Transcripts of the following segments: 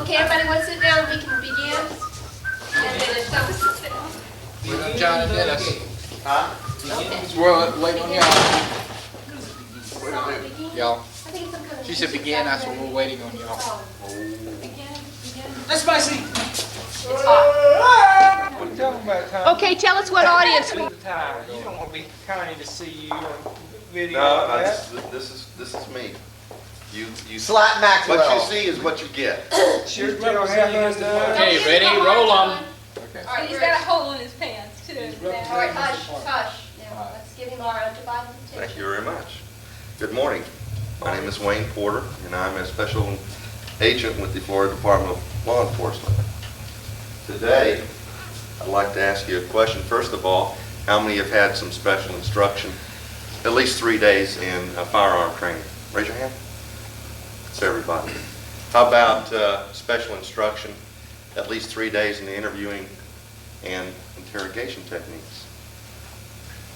Okay, everybody want to sit down, we can begin? And then if someone sits down. We're on John and Dennis. Huh? Okay. We're waiting on y'all. Song begin? Y'all. I think it's some kind of She said music begin, I sound said we're waiting on y'all. song. That's my seat. It's hot. What are you talking about, Tom? Okay, tell us what audience we... Tired. You don't want me kind to see you on video. No, like that. this is me. You Slap Maxwell. what you see is what you get. Sure tell how you done. Okay, ready, roll on. Okay. All right, He's got a hole in his pants, too. all right, hush, hush. Now, let's give him our undivided attention. Thank you very much. Good morning. My name is Wayne Porter, and I'm a special agent with the Florida Department of Law Enforcement. Today, I'd like to ask you a question. First of all, how many have had some special instruction, at least 3 days in firearm training? Raise your hand. It's everybody. How about special instruction, at least 3 days in the interviewing and interrogation techniques?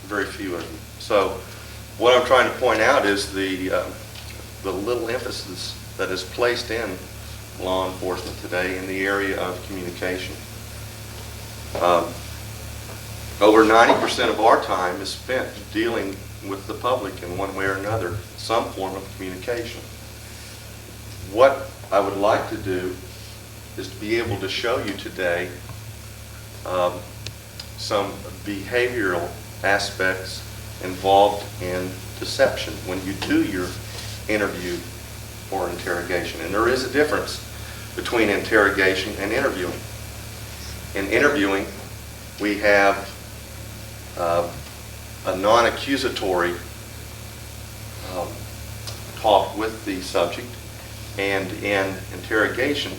Very few of you. So what I'm trying to point out is the little emphasis that is placed in law enforcement today in the area of communication. Over 90% of our time is spent dealing with the public in one way or another, some form of communication. What I would like to do is to be able to show you today some behavioral aspects involved in deception when you do your interview or interrogation. And there is a difference between interrogation and interviewing. In interviewing, we have a non-accusatory talk with the subject, and in interrogation,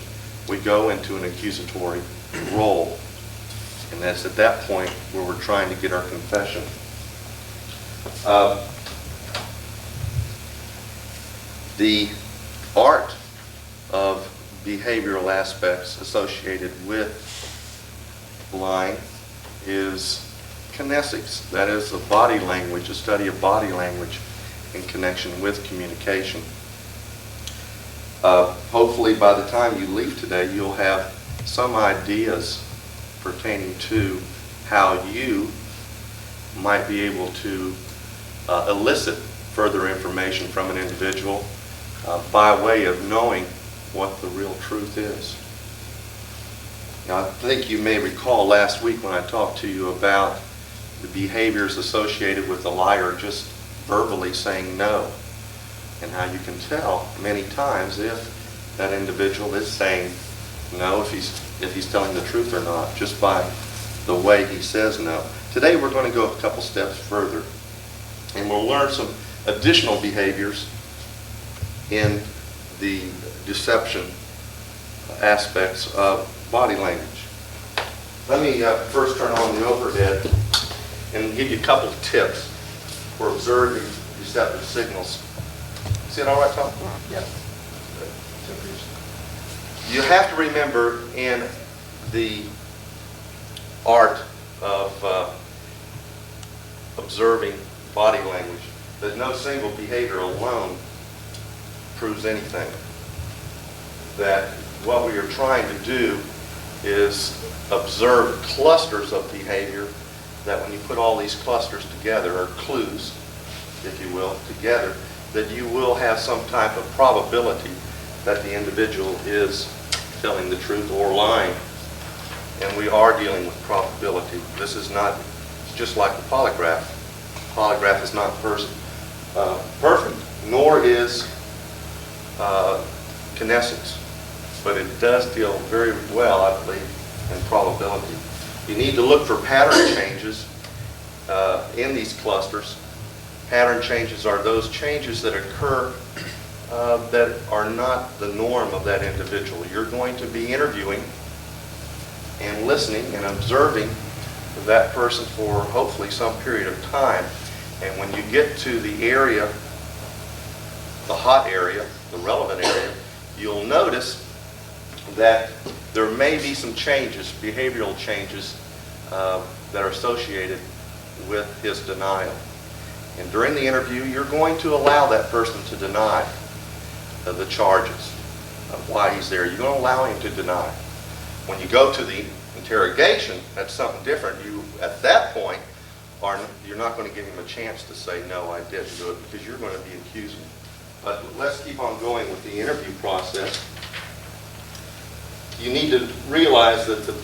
we go into an accusatory role. And that's at that point where we're trying to get our confession. The art of behavioral aspects associated with lying is kinesics. That is a body language, a study of body language in connection with communication. Hopefully by the time you leave today, you'll have some ideas pertaining to how you might be able to elicit further information from an individual by way of knowing what the real truth is. Now, I think you may recall last week when I talked to you about the behaviors associated with a liar just verbally saying no, and how you can tell many times if that individual is saying no, if he's telling the truth or not, just by the way he says no. Today we're going to go a couple steps further, and we'll learn some additional behaviors in the deception aspects of body language. Let me first turn on the overhead and give you a couple of tips for observing deceptive signals. See it all right, Tom? Yeah. You have to remember in the art of observing body language that no single behavior alone proves anything. That what we are trying to do is observe clusters of behavior that when you put all these clusters together, or clues, if you will, together, that you will have some type of probability that the individual is telling the truth or lying. And we are dealing with probability. This is not, it's just like the polygraph. Polygraph is not perfect, nor is kinesics, but it does deal very well, I believe, in probability. You need to look for pattern changes in these clusters. Pattern changes are those changes that occur that are not the norm of that individual. You're going to be interviewing and listening and observing that person for hopefully some period of time. And when you get to the area, the hot area, the relevant area, you'll notice that there may be some changes, behavioral changes, that are associated with his denial. And during the interview, you're going to allow that person to deny the charges. of why he's there. You're going to allow him to deny. When you go to the interrogation, that's something different. You, at that point, you're not going to give him a chance to say, no, I didn't do it, because you're going to be accusing him. But let's keep on going with the interview process. You need to realize that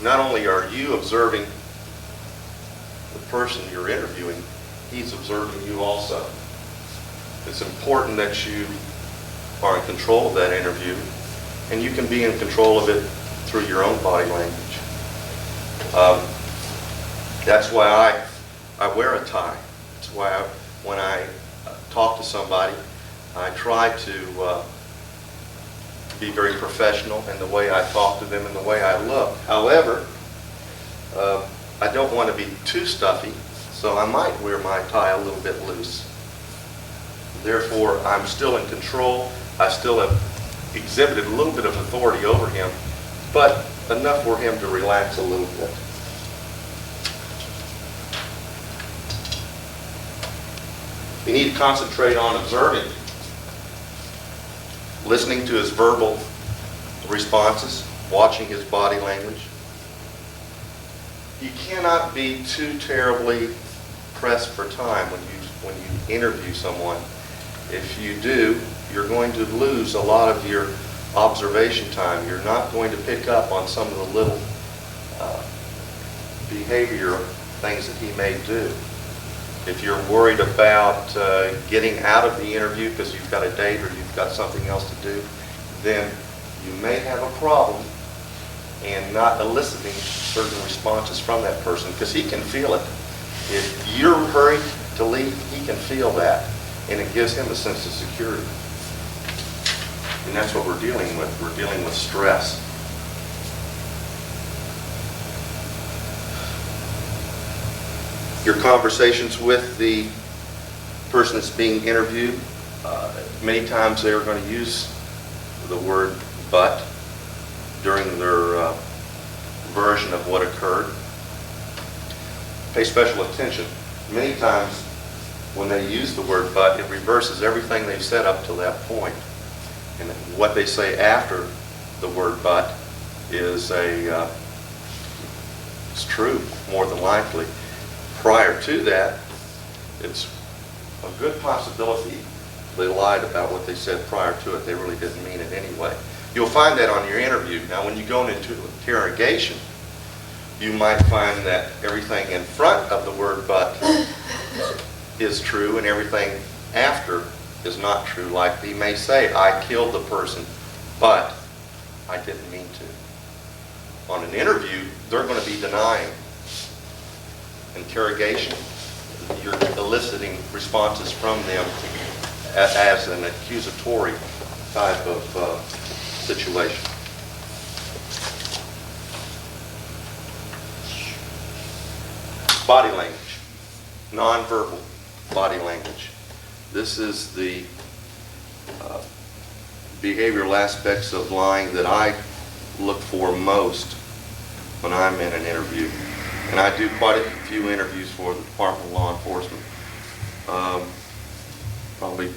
not only are you observing the person you're interviewing, he's observing you also. It's important that you are in control of that interview, and you can be in control of it through your own body language. That's why I wear a tie. That's why when I talk to somebody, I try to be very professional in the way I talk to them and the way I look. However, I don't want to be too stuffy, so I might wear my tie a little bit loose. Therefore, I'm still in control. I still have exhibited a little bit of authority over him, but enough for him to relax a little bit. You need to concentrate on observing, listening to his verbal responses, watching his body language. You cannot be too terribly pressed for time when you interview someone. If you do, you're going to lose a lot of your observation time. You're not going to pick up on some of the little behavior things that he may do. If you're worried about getting out of the interview because you've got a date or you've got something else to do, then you may have a problem in not eliciting certain responses from that person, because he can feel it. If you're hurried to leave, he can feel that, and it gives him a sense of security. And that's what we're dealing with. We're dealing with stress. Your conversations with the person that's being interviewed, many times they're going to use the word but during their version of what occurred. Pay special attention. Many times when they use the word but, it reverses everything they've said up to that point. And what they say after the word but is it's true, more than likely. Prior to that, it's a good possibility they lied about what they said prior to it. They really didn't mean it anyway. You'll find that on your interview. Now, when you go into interrogation, you might find that everything in front of the word but is true and everything after is not true. Like he may say, I killed the person, but I didn't mean to. On an interview, they're going to be denying. Interrogation, you're eliciting responses from them as an accusatory type of situation. Body language, nonverbal body language. This is the behavioral aspects of lying that I look for most when I'm in an interview. And I do quite a few interviews for the Department of Law Enforcement, probably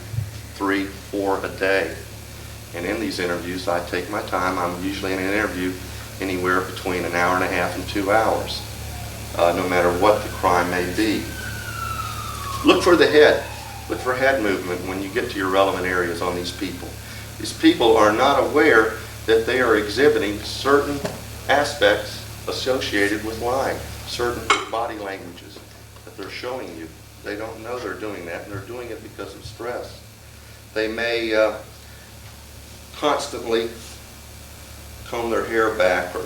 3, 4 a day. And in these interviews, I take my time. I'm usually in an interview anywhere between an hour and a half and 2 hours, no matter what the crime may be. Look for the head. Look for head movement when you get to your relevant areas on these people. These people are not aware that they are exhibiting certain aspects associated with lying, certain body languages that they're showing you. They don't know they're doing that, and they're doing it because of stress. They may constantly comb their hair back or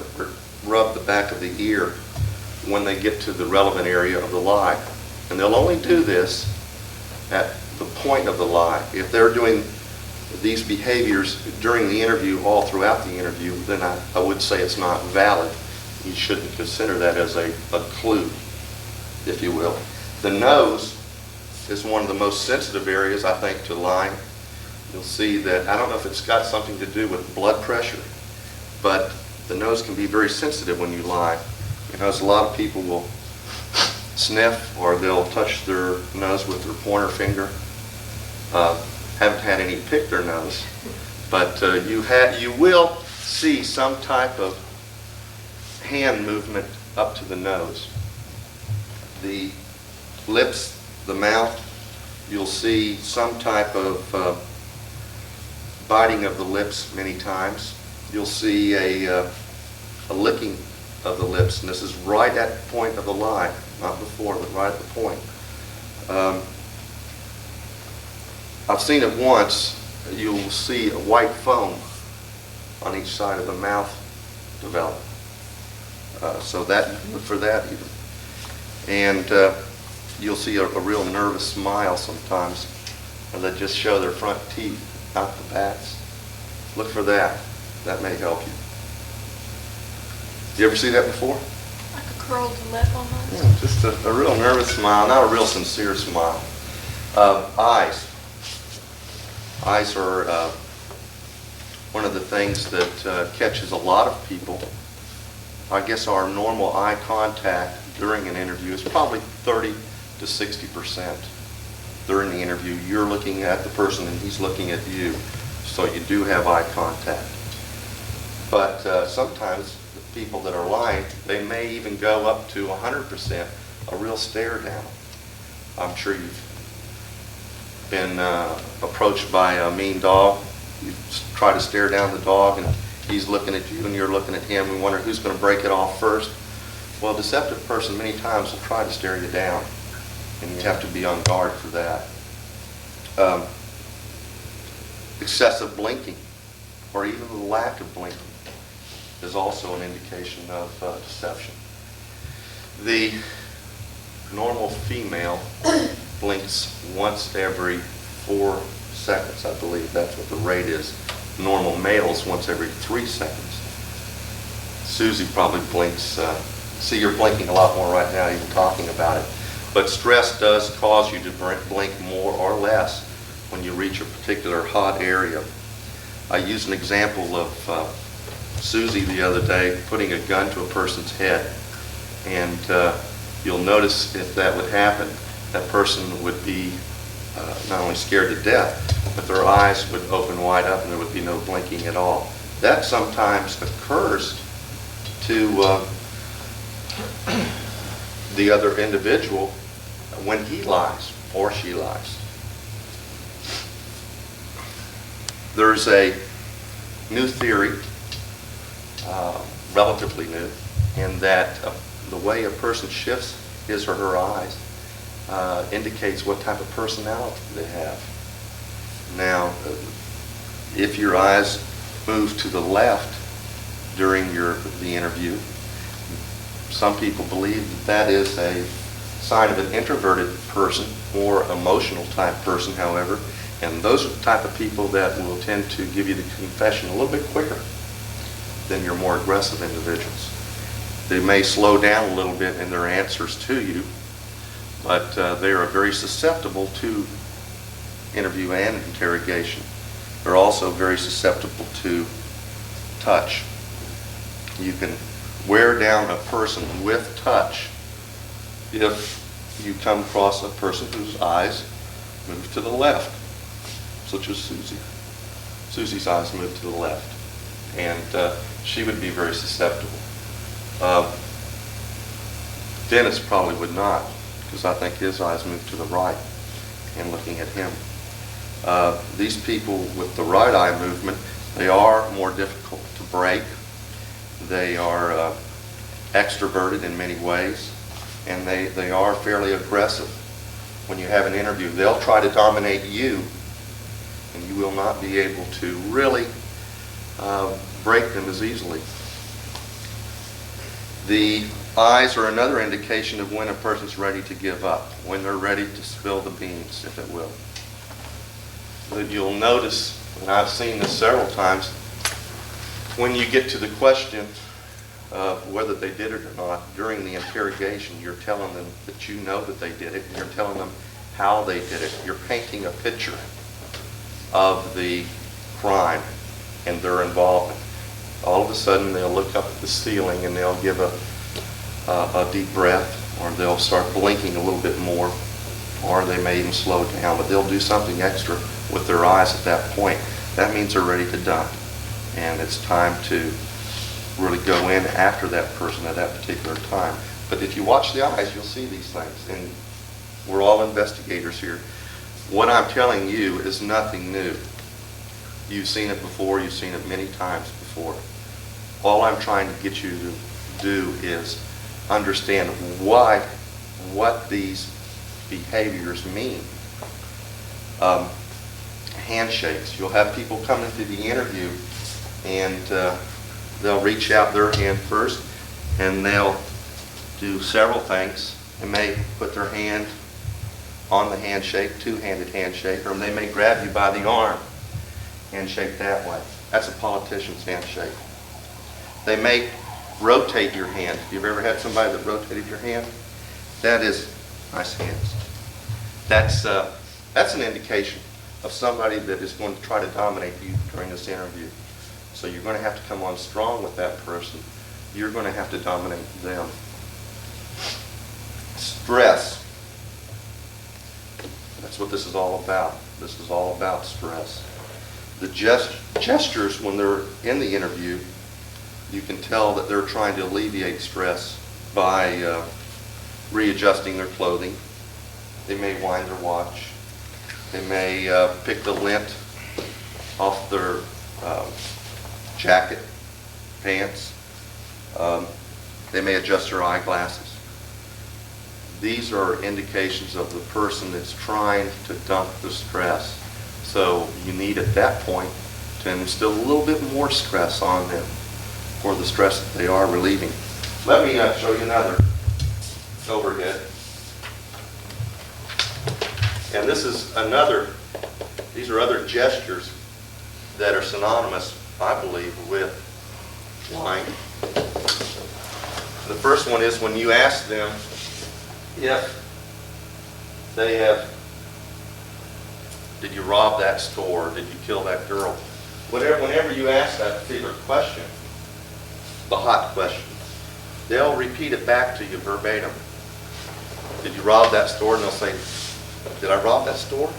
rub the back of the ear when they get to the relevant area of the lie. And they'll only do this at the point of the lie. If they're doing these behaviors during the interview, all throughout the interview, then I would say it's not valid. You shouldn't consider that as a clue, if you will. The nose is one of the most sensitive areas, I think, to lying. You'll see that, I don't know if it's got something to do with blood pressure, but the nose can be very sensitive when you lie. Because a lot of people will sniff or they'll touch their nose with their pointer finger. Haven't had any pick their nose, But you will see some type of hand movement up to the nose. The lips, the mouth, you'll see some type of biting of the lips many times. You'll see a licking of the lips, and this is right at the point of the lie, not before, but right at the point. I've seen it once. You'll see a white foam on each side of the mouth develop. So that, look for that even. And you'll see a real nervous smile sometimes, or they just show their front teeth, not the backs. Look for that. That may help you. You ever see that before? Like a curled lip almost. Yeah, just a real nervous smile, not a real sincere smile. Eyes. Eyes are one of the things that catches a lot of people. I guess our normal eye contact during an interview is probably 30 to 60%. During the interview, you're looking at the person and he's looking at you, so you do have eye contact. But sometimes the people that are lying, they may even go up to 100%, a real stare down. I'm sure you've been approached by a mean dog. You try to stare down the dog and he's looking at you and you're looking at him. We wonder who's going to break it off first. Well, a deceptive person many times will try to stare you down, and you have to be on guard for that. Excessive blinking, or even the lack of blinking, is also an indication of deception. The normal female blinks once every 4 seconds, I believe. That's what the rate is. Normal males once every 3 seconds. Susie probably blinks. See, you're blinking a lot more right now, even talking about it. But stress does cause you to blink more or less when you reach a particular hot area. I used an example of Susie the other day putting a gun to a person's head. And you'll notice if that would happen, that person would be not only scared to death, but their eyes would open wide up and there would be no blinking at all. That sometimes occurs to the other individual when he lies or she lies. There's a new theory, relatively new, in that the way a person shifts his or her eyes indicates what type of personality they have. Now, if your eyes move to the left during the interview, some people believe that is a sign of an introverted person or emotional type person, however, and those are the type of people that will tend to give you the confession a little bit quicker than your more aggressive individuals. They may slow down a little bit in their answers to you, but they are very susceptible to interview and interrogation. They're also very susceptible to touch. You can wear down a person with touch if you come across a person whose eyes move to the left, such as Susie. Susie's eyes move to the left, and she would be very susceptible. Dennis probably would not, because I think his eyes move to the right and looking at him. These people with the right eye movement, they are more difficult to break. They are extroverted in many ways, and they are fairly aggressive. When you have an interview, they'll try to dominate you, and you will not be able to really break them as easily. The eyes are another indication of when a person's ready to give up, when they're ready to spill the beans, if it will. But you'll notice, and I've seen this several times, when you get to the question of whether they did it or not, during the interrogation, you're telling them that you know that they did it, and you're telling them how they did it. You're painting a picture of the crime and their involvement. All of a sudden, they'll look up at the ceiling and they'll give a deep breath, or they'll start blinking a little bit more, or they may even slow down, but they'll do something extra with their eyes at that point. that means they're ready to dump. And it's time to really go in after that person at that particular time. But if you watch the eyes, you'll see these things. And we're all investigators here. What I'm telling you is nothing new. You've seen it before. You've seen it many times before. All I'm trying to get you to do is understand what these behaviors mean. Handshakes. You'll have people come into the interview and they'll reach out their hand first and they'll do several things. They may put their hand on the handshake, two-handed handshake, or they may grab you by the arm, handshake that way. That's a politician's handshake. They may rotate your hand. If you've ever had somebody that rotated your hand, that is nice hands. That's an indication of somebody that is going to try to dominate you during this interview. So you're going to have to come on strong with that person. You're going to have to dominate them. Stress. That's what this is all about. This is all about stress. The gestures when they're in the interview, you can tell that they're trying to alleviate stress by readjusting their clothing. They may wind their watch. They may pick the lint off their jacket, pants. They may adjust their eyeglasses. These are indications of the person that's trying to dump the stress. So you need at that point to instill a little bit more stress on them for the stress that they are relieving. Let me show you another overhead. And this is these are other gestures that are synonymous, I believe, with lying. The first one is when you ask them if they have, did you rob that store? Did you kill that girl? Whenever you ask that particular question, the hot question, they'll repeat it back to you verbatim. Did you rob that store? And they'll say, did I rob that store?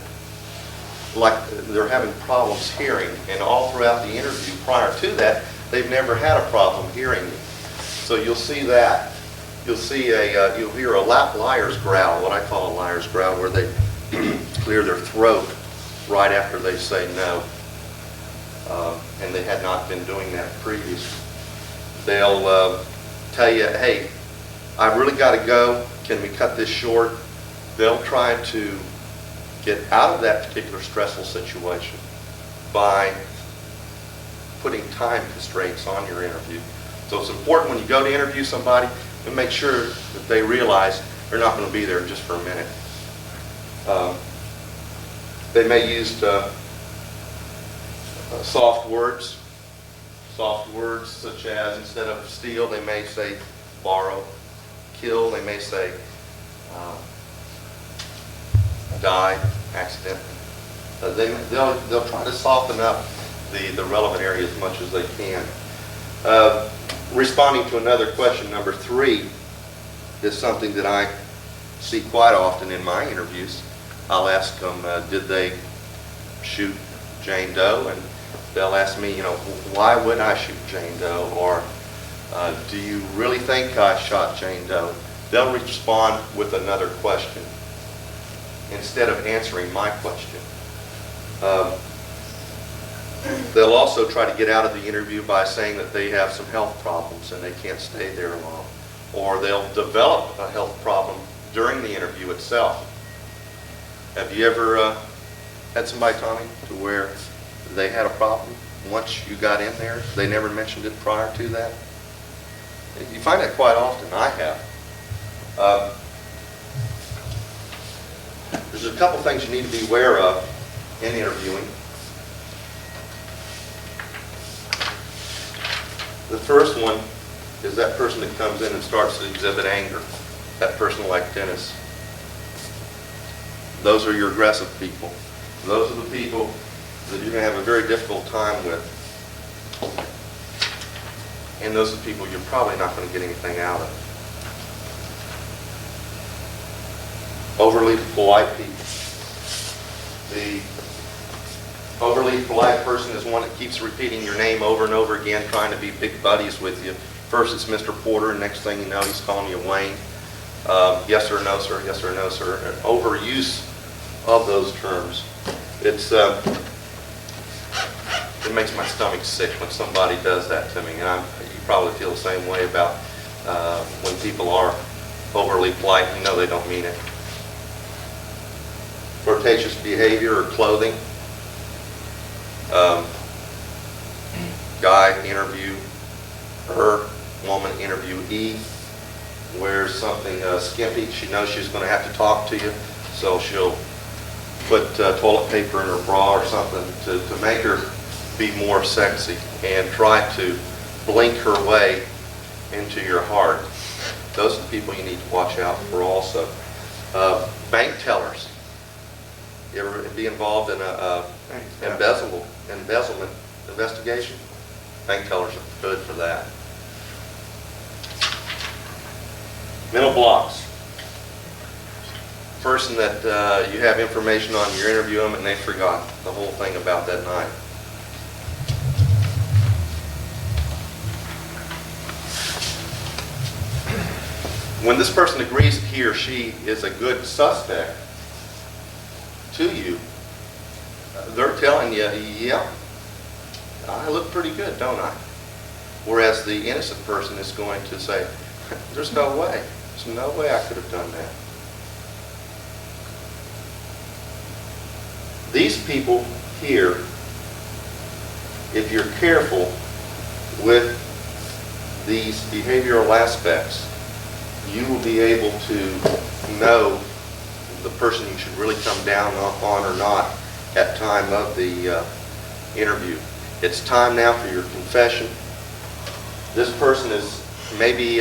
Like they're having problems hearing. And all throughout the interview prior to that, they've never had a problem hearing you. So you'll see that. You'll hear a liar's growl, what I call a liar's growl, where they clear their throat right after they say no. And they had not been doing that previously. They'll tell you, hey, I've really got to go. Can we cut this short? They'll try to get out of that particular stressful situation by putting time constraints on your interview. So it's important when you go to interview somebody to make sure that they realize they're not going to be there just for a minute. They may use soft words such as, instead of steal, they may say borrow. Kill, they may say die, accident. They'll try to soften up the relevant area as much as they can. Responding to another question, number 3, is something that I see quite often in my interviews. I'll ask them, did they shoot Jane Doe? And they'll ask me, why would I shoot Jane Doe? Or do you really think I shot Jane Doe? They'll respond with another question instead of answering my question. They'll also try to get out of the interview by saying that they have some health problems and they can't stay there long. Or they'll develop a health problem during the interview itself. Have you ever had somebody, Tommy, to where they had a problem once you got in there? They never mentioned it prior to that? You find that quite often. I have. There's a couple things you need to be aware of in interviewing. The first one is that person that comes in and starts to exhibit anger. That person like Dennis. Those are your aggressive people. Those are the people that you're going to have a very difficult time with. And those are the people you're probably not going to get anything out of. Overly polite people. Overly polite person is one that keeps repeating your name over and over again, trying to be big buddies with you. First it's Mr. Porter, and next thing you know, he's calling you Wayne. Yes sir, no sir, yes sir, no sir. And overuse of those terms. It makes my stomach sick when somebody does that to me, and you probably feel the same way about when people are overly polite. You know they don't mean it. Flirtatious behavior or clothing. Guy interview her, woman interviewee wears something skimpy. She knows she's going to have to talk to you, so she'll put toilet paper in her bra or something to make her be more sexy and try to blink her way into your heart. Those are the people you need to watch out for also. Bank tellers. You ever be involved in a embezzlement investigation? Bank tellers are good for that. Mental blocks. Person that you have information on, you interview them and they forgot the whole thing about that night. When this person agrees that he or she is a good suspect to you, they're telling you, yeah, I look pretty good, don't I? Whereas the innocent person is going to say, there's no way. There's no way I could have done that. These people here, if you're careful with these behavioral aspects, you will be able to know the person you should really come down on or not at time of the interview. It's time now for your confession. This person is maybe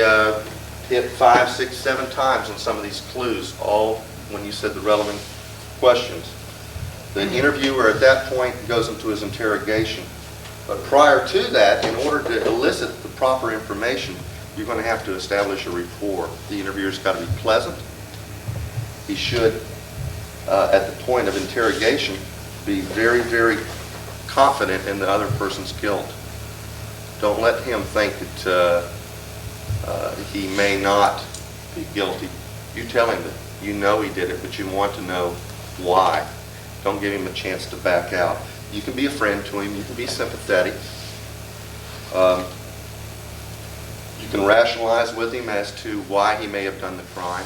hit 5, 6, 7 times on some of these clues, all when you said the relevant questions. The interviewer at that point goes into his interrogation. But prior to that, in order to elicit the proper information, you're going to have to establish a rapport. The interviewer's got to be pleasant. He should, at the point of interrogation, be very, very confident in the other person's guilt. Don't let him think that he may not be guilty. You tell him that you know he did it, but you want to know why. Don't give him a chance to back out. You can be a friend to him. You can be sympathetic. You can rationalize with him as to why he may have done the crime.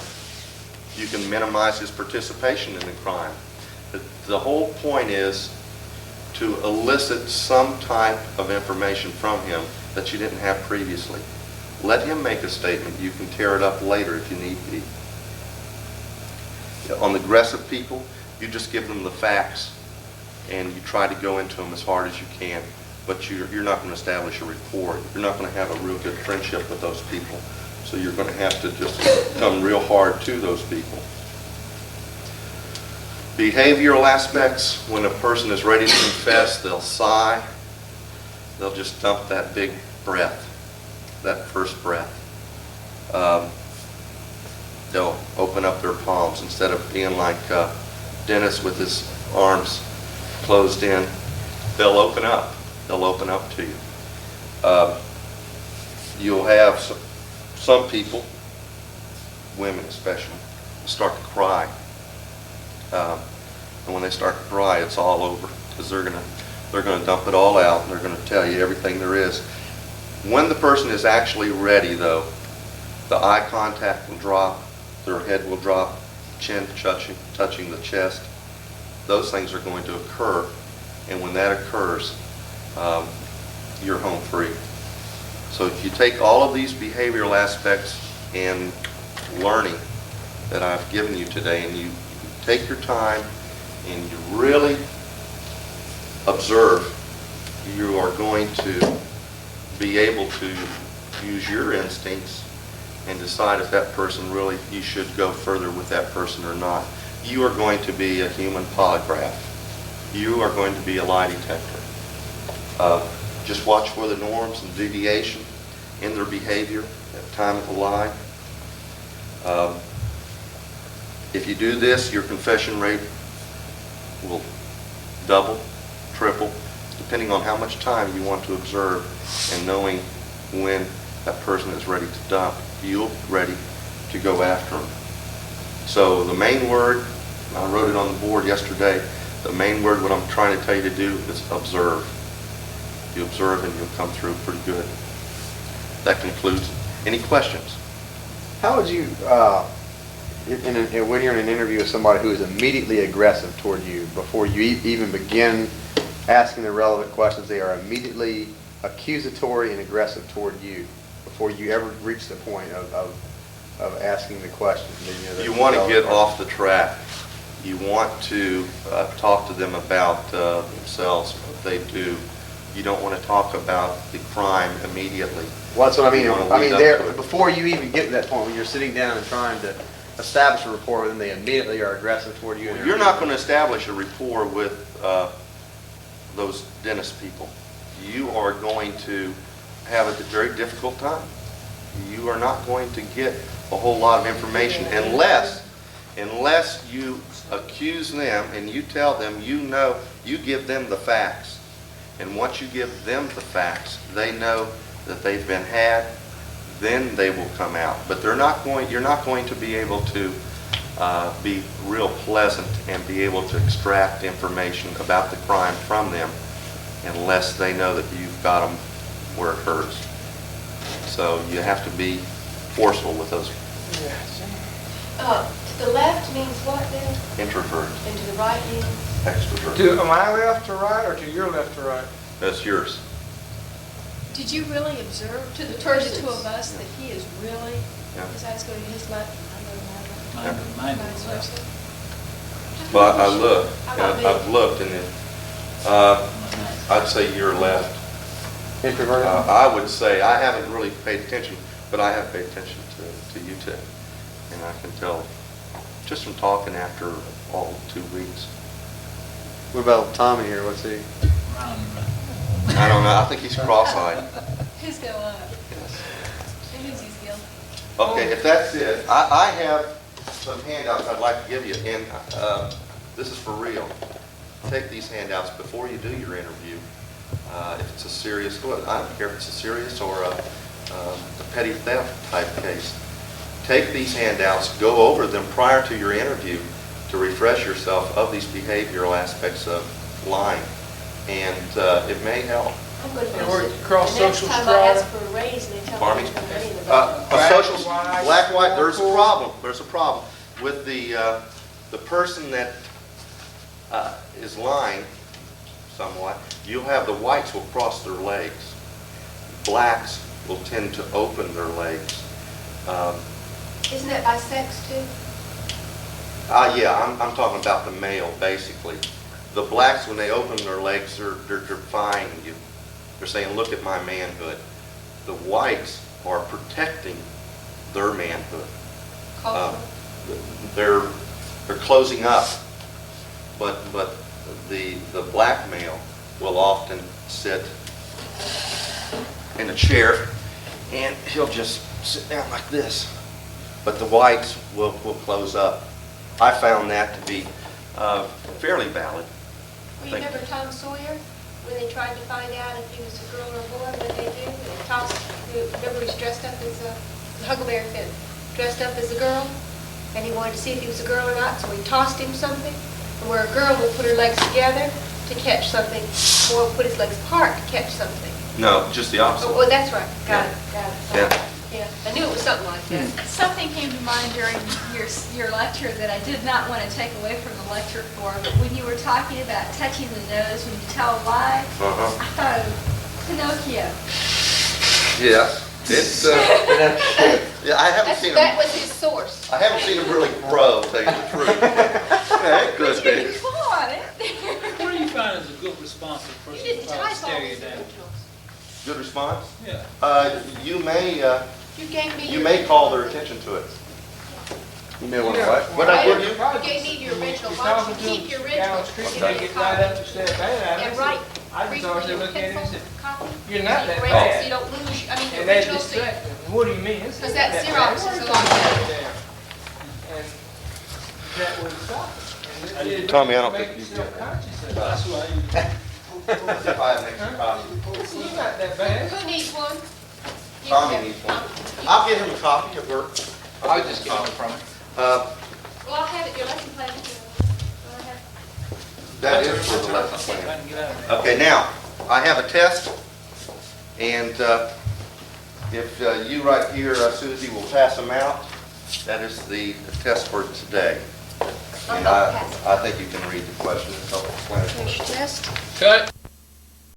You can minimize his participation in the crime. The whole point is to elicit some type of information from him that you didn't have previously. Let him make a statement. You can tear it up later if you need be. On the aggressive people, you just give them the facts and you try to go into them as hard as you can, but you're not going to establish a rapport. You're not going to have a real good friendship with those people. So you're going to have to just come real hard to those people. Behavioral aspects, when a person is ready to confess, they'll sigh. They'll just dump that big breath, that first breath. They'll open up their palms instead of being like Dennis with his arms closed in. They'll open up. They'll open up to you. You'll have some people, women especially, start to cry. And when they start to cry, it's all over because they're gonna dump it all out and they're gonna tell you everything there is. When the person is actually ready, though, the eye contact will drop, their head will drop, chin touching the chest. Those things are going to occur, and when that occurs, you're home free. So if you take all of these behavioral aspects and learning that I've given you today, and you take your time and you really observe, you are going to be able to use your instincts and decide if that person really, you should go further with that person or not. You are going to be a human polygraph. You are going to be a lie detector. Just watch for the norms and deviation in their behavior at the time of the lie. If you do this, your confession rate will double, triple, depending on how much time you want to observe and knowing when that person is ready to dump, you're ready to go after them. So the main word, I wrote it on the board yesterday, the main word, what I'm trying to tell you to do is observe. You observe and you'll come through pretty good. That concludes. Any questions? How would you, when you're in an interview with somebody who is immediately aggressive toward you, before you even begin asking the relevant questions, they are immediately accusatory and aggressive toward you before you ever reach the point of asking the question? You want to get off the track. You want to talk to them about themselves, what they do. You don't want to talk about the crime immediately. Well, that's what I mean. You wanna I mean, lead up to it. before you even get to that point, when you're sitting down and trying to establish a rapport with them, they immediately are aggressive toward you. You're not going to establish a rapport with those dentist people. You are going to have a very difficult time. You are not going to get a whole lot of information unless you accuse them and you tell them, you give them the facts. And once you give them the facts, they know that they've been had, then they will come out. But you're not going to be able to be real pleasant and be able to extract information about the crime from them unless they know that you've got them where it hurts. So you have to be forceful with those. To the left means what then? Introvert, And to the right means? extrovert. Am I left to right or to your left to right? That's yours. Did you really observe To the the persons. two of us that he is really, Yeah. because I was going to his left and I go to my left? Mine Vice was versa? But I looked, How about me? I've looked, and I'd say you're left. Introverted? I would say, I haven't really paid attention, but I have paid attention to you two. And I can tell, just from talking after all 2 weeks. What about Tommy here? What's he? I don't know, I think he's cross-eyed. His go up. Yes. It means he's guilty. Okay, if that's it, I have some handouts I'd like to give you, and this is for real. Take these handouts before you do your interview. If it's a serious, well, I don't care if it's a serious or a petty theft type case. Take these handouts, go over them prior to your interview to refresh yourself of these behavioral aspects of lying, and it may help. I'm going to And we're visit. across The next social time I strata. ask for a raise and they tell me Pardon there's me? no money in the A budget. social, White, black, white, there's a purple. problem. There's a problem with the person that is lying somewhat. You'll have the whites will cross their legs. Blacks will tend to open their legs. Isn't that by sex too? Yeah, I'm talking about the male, basically. The blacks, when they open their legs, they're defying you. They're saying, look at my manhood. The whites are protecting their manhood. Cultural? They're closing up, but the black male will often sit in a chair and he'll just sit down like this, but the whites will close up. I found that to be fairly valid. Well, you remember Tom Sawyer, when they tried to find out if he was a girl or a boy, what they do? They tossed, remember he's dressed up as a Huckleberry Finn, dressed up as a girl, and he wanted to see if he was a girl or not, so he tossed him something, and where a girl would put her legs together to catch something, or would put his legs apart to catch something. No, just the opposite. Oh, well, that's right. Got Yeah. it. Yeah. Yeah, I knew it was something like that. Something came to mind during your lecture that I did not want to take away from the lecture for, but when you were talking about touching the nose when you tell a lie, I thought of Pinocchio. Yeah, it's yeah. I haven't seen That him. was his source. I haven't seen him really grow, to tell you the truth. Yeah, it could be. Come on, What do you find is a good response to a You person didn't trying to type all stare you these down? originals. Good response. Yeah. You You gave me you your may call their original. attention to it. You may want to what? What'd I give you? You gave me your original. Why don't you keep your original? They get right up and step back. And write, I just always frequently look at it and pencil, say, copy. you're not that So you erase it bad. So you don't lose, I mean, the And they original, so you distract them. What do you mean? It's Because not that bad. Xerox is a lot better. And that would stop it. And Tommy, I don't make think you yourself get conscious of it. That's why you As if I have an extra copy. You not that bad. Who needs one? You Tommy have- needs one. you- I'll get him a copy of work. I'll just get one from him. Well, I'll have it, your lesson plan. I'll have- That is for the lesson See if I plan. can get out of there. Okay, now, I have a test, and if you right here, Susie, will pass them out, that is the test for today. And I think you can read the question and self-explanatory. Here's your test. Cut.